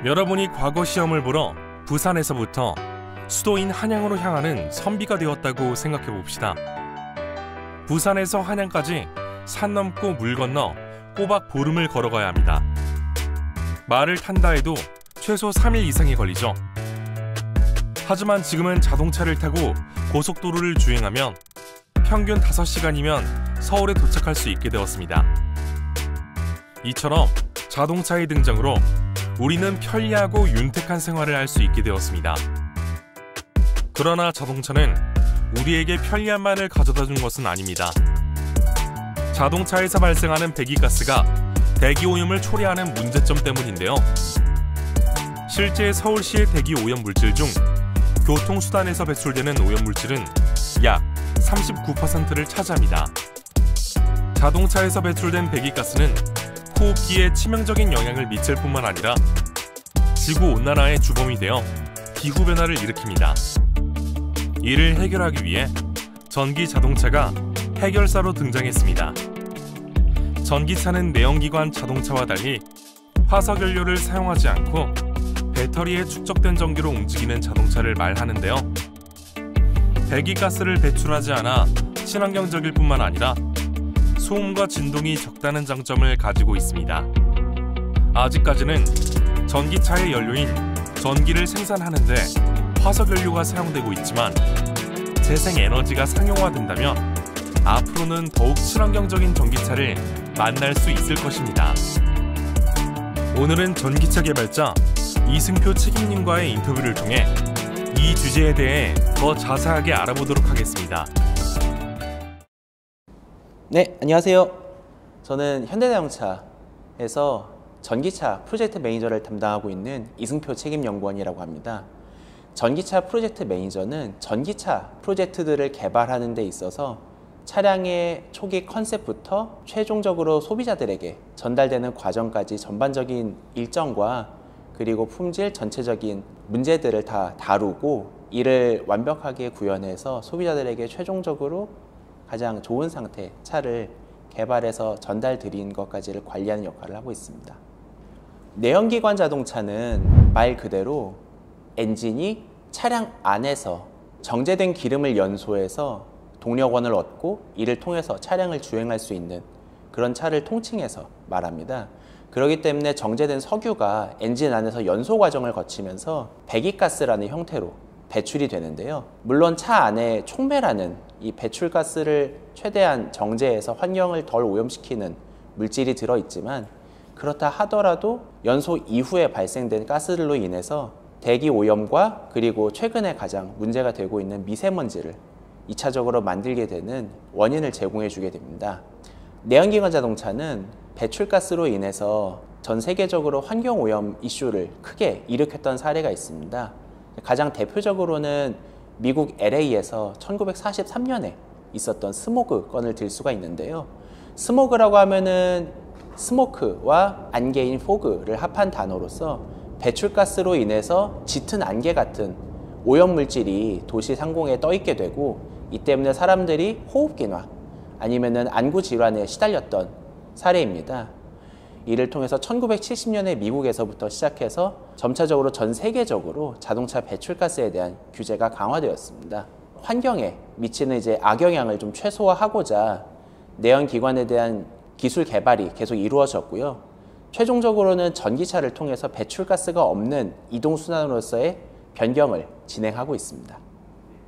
여러분이 과거 시험을 보러 부산에서부터 수도인 한양으로 향하는 선비가 되었다고 생각해 봅시다. 부산에서 한양까지 산 넘고 물 건너 꼬박 보름을 걸어가야 합니다. 말을 탄다 해도 최소 3일 이상이 걸리죠. 하지만 지금은 자동차를 타고 고속도로를 주행하면 평균 5시간이면 서울에 도착할 수 있게 되었습니다. 이처럼 자동차의 등장으로 우리는 편리하고 윤택한 생활을 할 수 있게 되었습니다. 그러나 자동차는 우리에게 편리함만을 가져다 준 것은 아닙니다. 자동차에서 발생하는 배기가스가 대기오염을 초래하는 문제점 때문인데요. 실제 서울시의 대기오염 물질 중 교통수단에서 배출되는 오염물질은 약 39%를 차지합니다. 자동차에서 배출된 배기가스는 호흡기에 치명적인 영향을 미칠 뿐만 아니라 지구온난화의 주범이 되어 기후변화를 일으킵니다. 이를 해결하기 위해 전기 자동차가 해결사로 등장했습니다. 전기차는 내연기관 자동차와 달리 화석연료를 사용하지 않고 배터리에 축적된 전기로 움직이는 자동차를 말하는데요. 배기가스를 배출하지 않아 친환경적일 뿐만 아니라 소음과 진동이 적다는 장점을 가지고 있습니다. 아직까지는 전기차의 연료인 전기를 생산하는데 화석연료가 사용되고 있지만 재생에너지가 상용화된다면 앞으로는 더욱 친환경적인 전기차를 만날 수 있을 것입니다. 오늘은 전기차 개발자 이승표 책임님과의 인터뷰를 통해 이 주제에 대해 더 자세하게 알아보도록 하겠습니다. 네, 안녕하세요. 저는 현대자동차에서 전기차 프로젝트 매니저를 담당하고 있는 이승표 책임연구원이라고 합니다. 전기차 프로젝트 매니저는 전기차 프로젝트들을 개발하는 데 있어서 차량의 초기 컨셉부터 최종적으로 소비자들에게 전달되는 과정까지 전반적인 일정과 그리고 품질 전체적인 문제들을 다 다루고 이를 완벽하게 구현해서 소비자들에게 최종적으로 가장 좋은 상태 차를 개발해서 전달 드리는 것까지를 관리하는 역할을 하고 있습니다. 내연기관 자동차는 말 그대로 엔진이 차량 안에서 정제된 기름을 연소해서 동력원을 얻고 이를 통해서 차량을 주행할 수 있는 그런 차를 통칭해서 말합니다. 그렇기 때문에 정제된 석유가 엔진 안에서 연소 과정을 거치면서 배기가스라는 형태로 배출이 되는데요. 물론 차 안에 촉매라는 이 배출가스를 최대한 정제해서 환경을 덜 오염시키는 물질이 들어있지만 그렇다 하더라도 연소 이후에 발생된 가스들로 인해서 대기 오염과 그리고 최근에 가장 문제가 되고 있는 미세먼지를 2차적으로 만들게 되는 원인을 제공해 주게 됩니다. 내연기관 자동차는 배출가스로 인해서 전 세계적으로 환경오염 이슈를 크게 일으켰던 사례가 있습니다. 가장 대표적으로는 미국 LA에서 1943년에 있었던 스모그 건을 들 수가 있는데요. 스모그라고 하면은 스모크와 안개인 포그를 합한 단어로서 배출가스로 인해서 짙은 안개 같은 오염물질이 도시 상공에 떠 있게 되고 이 때문에 사람들이 호흡기나 아니면은 안구 질환에 시달렸던 사례입니다. 이를 통해서 1970년에 미국에서부터 시작해서 점차적으로 전 세계적으로 자동차 배출가스에 대한 규제가 강화되었습니다. 환경에 미치는 악영향을 좀 최소화하고자 내연기관에 대한 기술 개발이 계속 이루어졌고요. 최종적으로는 전기차를 통해서 배출가스가 없는 이동수단으로서의 변경을 진행하고 있습니다.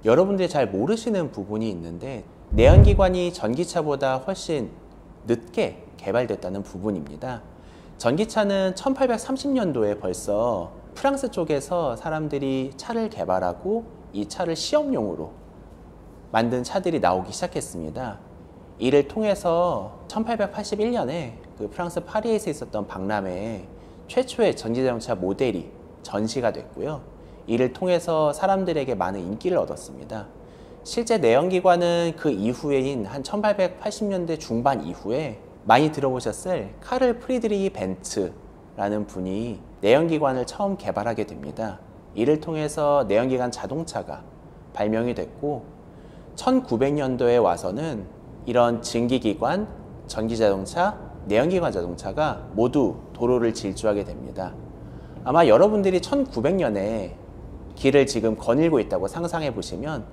여러분들이 잘 모르시는 부분이 있는데 내연기관이 전기차보다 훨씬 늦게 개발됐다는 부분입니다. 전기차는 1830년도에 벌써 프랑스 쪽에서 사람들이 차를 개발하고 이 차를 시험용으로 만든 차들이 나오기 시작했습니다. 이를 통해서 1881년에 그 프랑스 파리에서 있었던 박람회에 최초의 전기자동차 모델이 전시가 됐고요. 이를 통해서 사람들에게 많은 인기를 얻었습니다. 실제 내연기관은 그 이후에인 한 1880년대 중반 이후에 많이 들어보셨을 카를 프리드리히 벤츠라는 분이 내연기관을 처음 개발하게 됩니다. 이를 통해서 내연기관 자동차가 발명이 됐고 1900년도에 와서는 이런 증기기관, 전기자동차, 내연기관 자동차가 모두 도로를 질주하게 됩니다. 아마 여러분들이 1900년에 길을 지금 거닐고 있다고 상상해 보시면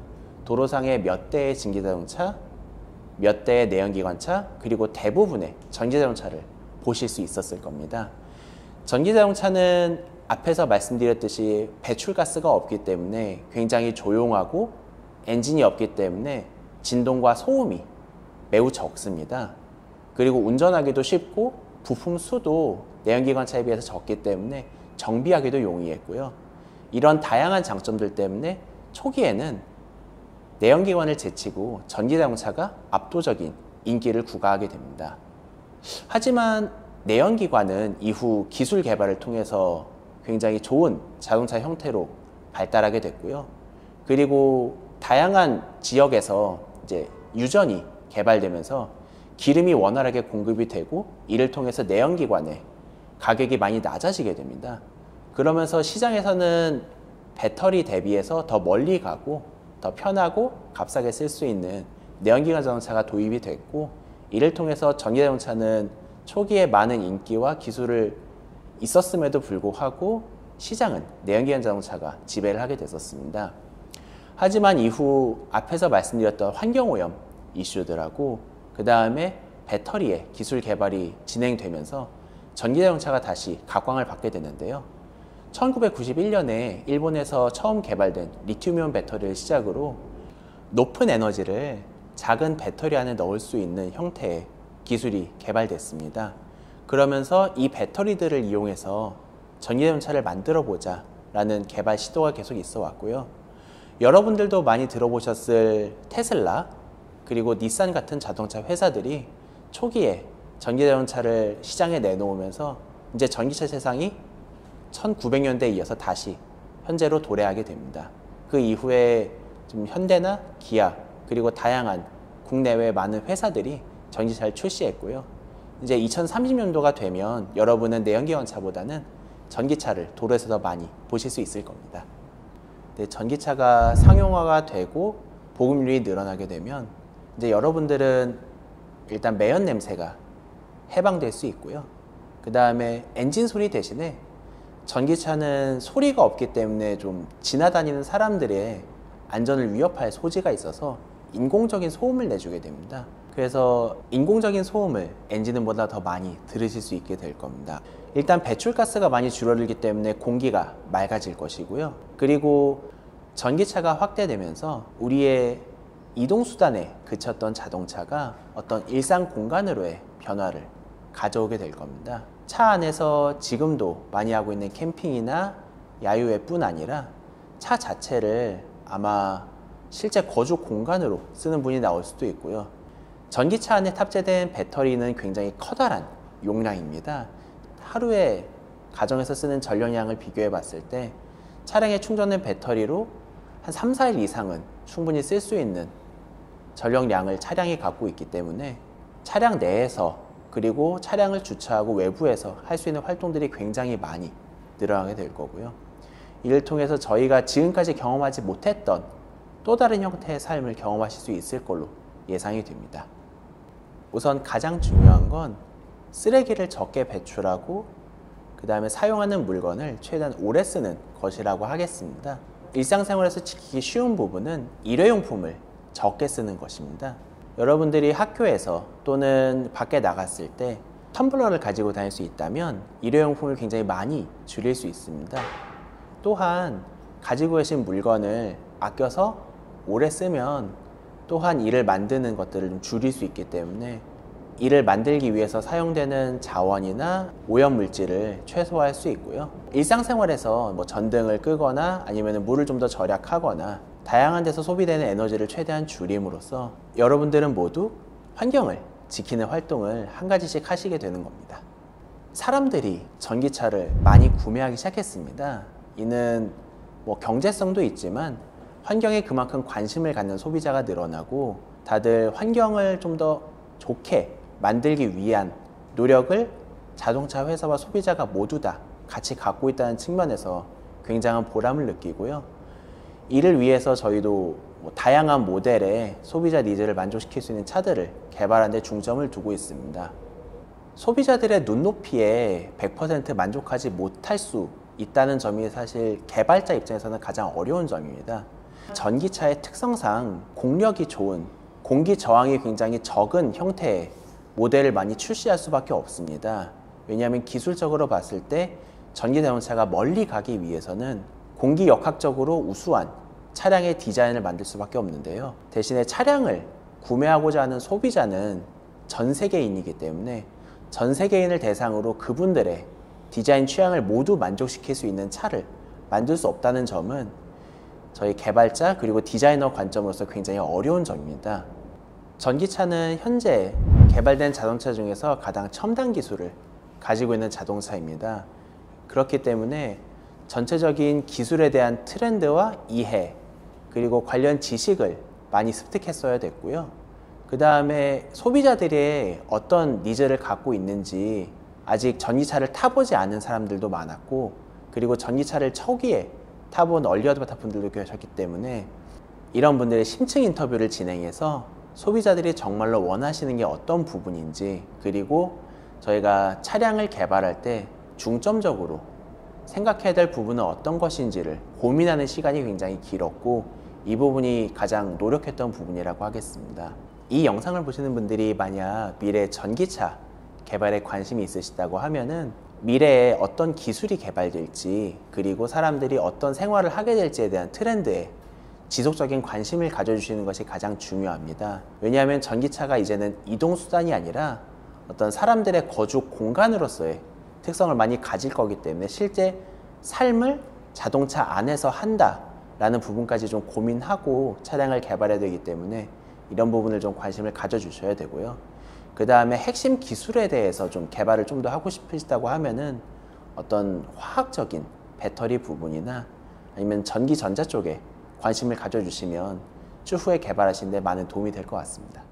도로상에 몇 대의 전기자동차, 몇 대의 내연기관차, 그리고 대부분의 전기자동차를 보실 수 있었을 겁니다. 전기자동차는 앞에서 말씀드렸듯이 배출가스가 없기 때문에 굉장히 조용하고 엔진이 없기 때문에 진동과 소음이 매우 적습니다. 그리고 운전하기도 쉽고 부품 수도 내연기관차에 비해서 적기 때문에 정비하기도 용이했고요. 이런 다양한 장점들 때문에 초기에는 내연기관을 제치고 전기자동차가 압도적인 인기를 구가하게 됩니다. 하지만 내연기관은 이후 기술 개발을 통해서 굉장히 좋은 자동차 형태로 발달하게 됐고요. 그리고 다양한 지역에서 이제 유전이 개발되면서 기름이 원활하게 공급이 되고 이를 통해서 내연기관의 가격이 많이 낮아지게 됩니다. 그러면서 시장에서는 배터리 대비해서 더 멀리 가고 더 편하고 값싸게 쓸 수 있는 내연기관 자동차가 도입이 됐고 이를 통해서 전기자동차는 초기에 많은 인기와 기술을 있었음에도 불구하고 시장은 내연기관 자동차가 지배를 하게 됐었습니다. 하지만 이후 앞에서 말씀드렸던 환경오염 이슈들하고 그 다음에 배터리의 기술 개발이 진행되면서 전기자동차가 다시 각광을 받게 되는데요. 1991년에 일본에서 처음 개발된 리튬이온 배터리를 시작으로 높은 에너지를 작은 배터리 안에 넣을 수 있는 형태의 기술이 개발됐습니다. 그러면서 이 배터리들을 이용해서 전기자동차를 만들어 보자 라는 개발 시도가 계속 있어 왔고요. 여러분들도 많이 들어보셨을 테슬라 그리고 닛산 같은 자동차 회사들이 초기에 전기자동차를 시장에 내놓으면서 이제 전기차 세상이 1900년대에 이어서 다시 현재로 도래하게 됩니다. 그 이후에 좀 현대나 기아 그리고 다양한 국내외 많은 회사들이 전기차를 출시했고요. 이제 2030년도가 되면 여러분은 내연기관차보다는 전기차를 도로에서 더 많이 보실 수 있을 겁니다. 네, 전기차가 상용화가 되고 보급률이 늘어나게 되면 이제 여러분들은 일단 매연 냄새가 해방될 수 있고요. 그 다음에 엔진 소리 대신에 전기차는 소리가 없기 때문에 좀 지나다니는 사람들의 안전을 위협할 소지가 있어서 인공적인 소음을 내주게 됩니다. 그래서 인공적인 소음을 엔진음보다 더 많이 들으실 수 있게 될 겁니다. 일단 배출가스가 많이 줄어들기 때문에 공기가 맑아질 것이고요. 그리고 전기차가 확대되면서 우리의 이동수단에 그쳤던 자동차가 어떤 일상 공간으로의 변화를 가져오게 될 겁니다. 차 안에서 지금도 많이 하고 있는 캠핑이나 야유회뿐 아니라 차 자체를 아마 실제 거주 공간으로 쓰는 분이 나올 수도 있고요. 전기차 안에 탑재된 배터리는 굉장히 커다란 용량입니다. 하루에 가정에서 쓰는 전력량을 비교해 봤을 때 차량에 충전된 배터리로 한 3, 4일 이상은 충분히 쓸 수 있는 전력량을 차량이 갖고 있기 때문에 차량 내에서 그리고 차량을 주차하고 외부에서 할 수 있는 활동들이 굉장히 많이 늘어나게 될 거고요. 이를 통해서 저희가 지금까지 경험하지 못했던 또 다른 형태의 삶을 경험하실 수 있을 걸로 예상이 됩니다. 우선 가장 중요한 건 쓰레기를 적게 배출하고 그 다음에 사용하는 물건을 최대한 오래 쓰는 것이라고 하겠습니다. 일상생활에서 지키기 쉬운 부분은 일회용품을 적게 쓰는 것입니다. 여러분들이 학교에서 또는 밖에 나갔을 때 텀블러를 가지고 다닐 수 있다면 일회용품을 굉장히 많이 줄일 수 있습니다. 또한 가지고 계신 물건을 아껴서 오래 쓰면 또한 이를 만드는 것들을 좀 줄일 수 있기 때문에 이를 만들기 위해서 사용되는 자원이나 오염물질을 최소화할 수 있고요. 일상생활에서 전등을 끄거나 아니면 물을 좀 더 절약하거나 다양한 데서 소비되는 에너지를 최대한 줄임으로써 여러분들은 모두 환경을 지키는 활동을 한 가지씩 하시게 되는 겁니다. 사람들이 전기차를 많이 구매하기 시작했습니다. 이는 경제성도 있지만 환경에 그만큼 관심을 갖는 소비자가 늘어나고 다들 환경을 좀 더 좋게 만들기 위한 노력을 자동차 회사와 소비자가 모두 다 같이 갖고 있다는 측면에서 굉장한 보람을 느끼고요. 이를 위해서 저희도 다양한 모델의 소비자 니즈를 만족시킬 수 있는 차들을 개발하는 데 중점을 두고 있습니다. 소비자들의 눈높이에 100% 만족하지 못할 수 있다는 점이 사실 개발자 입장에서는 가장 어려운 점입니다. 전기차의 특성상 공력이 좋은, 공기 저항이 굉장히 적은 형태의 모델을 많이 출시할 수밖에 없습니다. 왜냐하면 기술적으로 봤을 때 전기자동차가 멀리 가기 위해서는 공기 역학적으로 우수한 차량의 디자인을 만들 수밖에 없는데요. 대신에 차량을 구매하고자 하는 소비자는 전 세계인이기 때문에 전 세계인을 대상으로 그분들의 디자인 취향을 모두 만족시킬 수 있는 차를 만들 수 없다는 점은 저희 개발자 그리고 디자이너 관점으로서 굉장히 어려운 점입니다. 전기차는 현재 개발된 자동차 중에서 가장 첨단 기술을 가지고 있는 자동차입니다. 그렇기 때문에 전체적인 기술에 대한 트렌드와 이해 그리고 관련 지식을 많이 습득했어야 됐고요. 그 다음에 소비자들이 어떤 니즈를 갖고 있는지 아직 전기차를 타보지 않은 사람들도 많았고, 그리고 전기차를 초기에 타본 얼리 어답터 분들도 계셨기 때문에 이런 분들의 심층 인터뷰를 진행해서 소비자들이 정말로 원하시는 게 어떤 부분인지, 그리고 저희가 차량을 개발할 때 중점적으로 생각해야 될 부분은 어떤 것인지를 고민하는 시간이 굉장히 길었고, 이 부분이 가장 노력했던 부분이라고 하겠습니다. 이 영상을 보시는 분들이 만약 미래 전기차 개발에 관심이 있으시다고 하면은 미래에 어떤 기술이 개발될지, 그리고 사람들이 어떤 생활을 하게 될지에 대한 트렌드에 지속적인 관심을 가져주시는 것이 가장 중요합니다. 왜냐하면 전기차가 이제는 이동수단이 아니라 어떤 사람들의 거주 공간으로서의 특성을 많이 가질 거기 때문에 실제 삶을 자동차 안에서 한다라는 부분까지 좀 고민하고 차량을 개발해야 되기 때문에 이런 부분을 좀 관심을 가져주셔야 되고요. 그 다음에 핵심 기술에 대해서 좀 개발을 좀 더 하고 싶으시다고 하면은 어떤 화학적인 배터리 부분이나 아니면 전기 전자 쪽에 관심을 가져주시면 추후에 개발하시는 데 많은 도움이 될 것 같습니다.